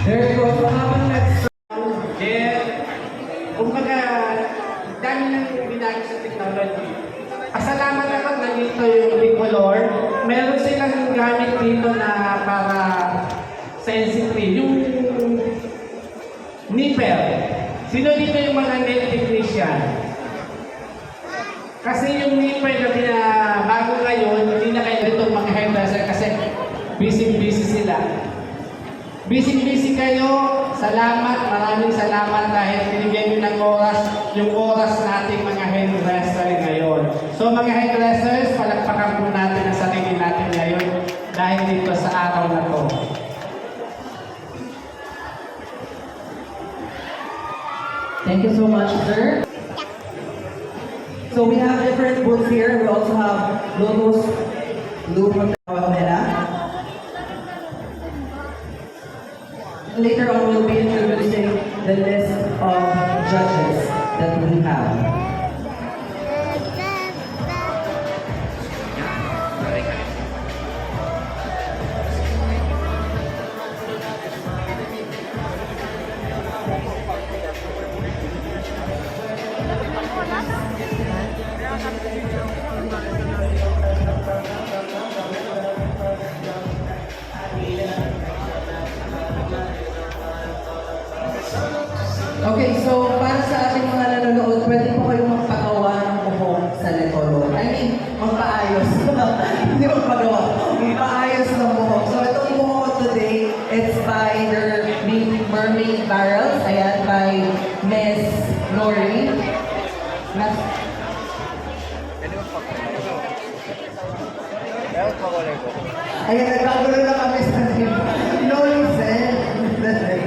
There you go. So habang then, kumbaga, dami nang ginagawa sa technology. Pasalamat naman na dito yung Bicolor. Meron silang gamit dito na para sensitive. Yung nipple. Sino dito yung mga nail technician? Kasi yung nipple na bago ngayon, hindi na kayo itong mga hairdresser kasi busy-busy sila. Busy-busy kayo. Salamat, maraming salamat dahil binigyan nyo ng oras, yung oras nating mga hairdresser ngayon. So mga hairdressers, palagpakan po natin ang sarili natin ngayon dahil dito sa araw na to. Thank you so much, sir. So we have different booths here. We also have logos, Lou Pamela. Later on, we'll be introducing the list of judges that we have. Okay, so para sa ating mga nanonood, pwede po kayong magpagawa ng buhok sa Letolo. I mean, magpaayos. Hindi magpagawa. Magpaayos ng buhok. So itong buhok today, it's by their Mermaid Barrels. Ayan, by Miss Lori. Ayan, nagkagulo na kami sa name. Lori said. That's right.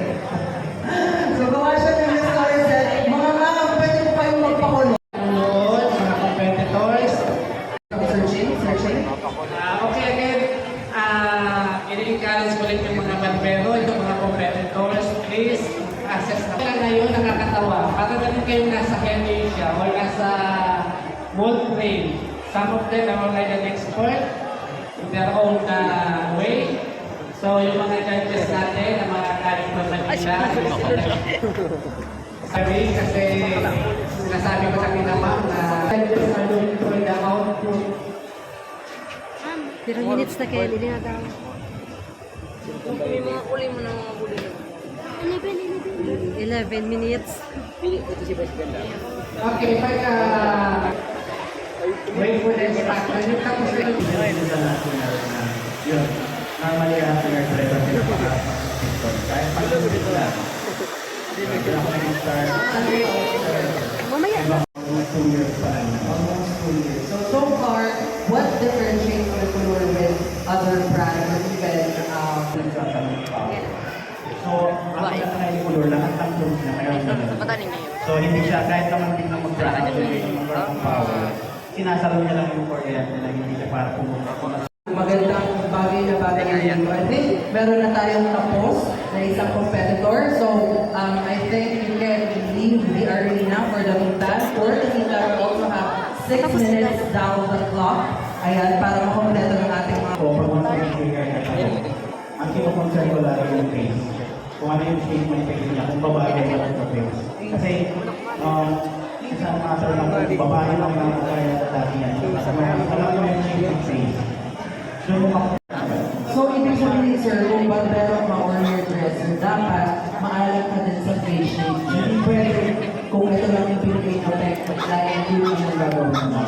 So gawa siya ng Miss Lori said, mga ma'am, pwede po kayong magpakulo. Mga competitors. Searching. Okay, again, ini-encourage ko rin yung mga barbero, yung mga competitors, please access na. Kaya ngayon, nakakatawa. Para ganun kayong nasa Asia or nasa World Trade. Some of them are already an expert in their own way. So, yung mga judges natin, ang mga galing from Manila, sabi kasi sinasabi ko sa kinamang na judges are looking for the output. 0 minutes na kayo, hindi na daw. May mga uli mo na mga uli. 11 minutes. Okay, pagka wait for the instruction, yung tapos na yung yun. Normally, after your driver, kahit pag-ulit lang. Hindi ako nag-start. Mamaya. Almost 2 years pa lang. Almost 2 years. So far, what differentiates Bicolor with other brands or even So, ang pinaka color lahat ng tools na mayroon na. So, hindi siya, kahit naman din ng mag-activate ng power, sinasalo niya lang yung kuryente na hindi siya para pumunta. magandang bagay na dito. I think meron na tayong tapos na isang competitor. So, I think you can leave the arena for the meantime. For the meantime, we also have 6 minutes down the clock. Ayan, para makompleto ng ating mga... So, pag mag-trigger ka siya, ang kino-concern ko lagi yung face. Kung ano yung shape ng face niya, kung babae ba sa face. Kasi, isang matter lang kung babae lang ang kaya lagi yan. Alam mo yung shape ng face. So, ibig sabihin, sir, kung barbero ka or hairdresser, dapat maalam ka din sa face shape. Hindi pwede kung ito lang yung pinagay na effect, dahil hindi mo yung gagawin mo.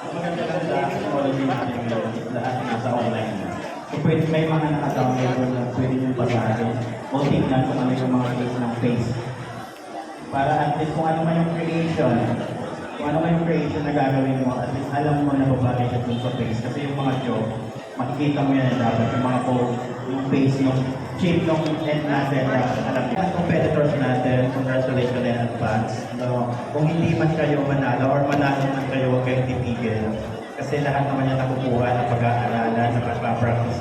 Maganda lang sa technology natin ngayon, lahat nasa online na. So pwede may mga naka-download na pwede nyo basahin o tignan kung ano yung mga case ng face. Para at least kung ano man yung creation, kung ano man yung creation na gagawin mo, at least alam mo na babagay siya dun sa face. Kasi yung mga joke, makikita mo yan dapat yung mga pose, yung face, yung shape ng head natin, alam niyo. Ang competitors natin, congratulations in advance. No, kung hindi man kayo manalo or manalo man kayo, huwag kayong titigil. Kasi lahat naman yan nakukuha ng pag-aaralan, ng pag-practice.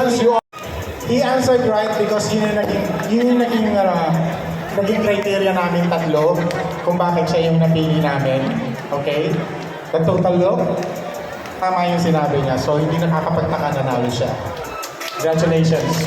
Congratulations, he answered right because yun yung naging criteria namin tatlo kung bakit siya yung napili namin. Okay? The total look, tama yung sinabi niya. So, hindi nakakapagtaka na namin siya. Congratulations.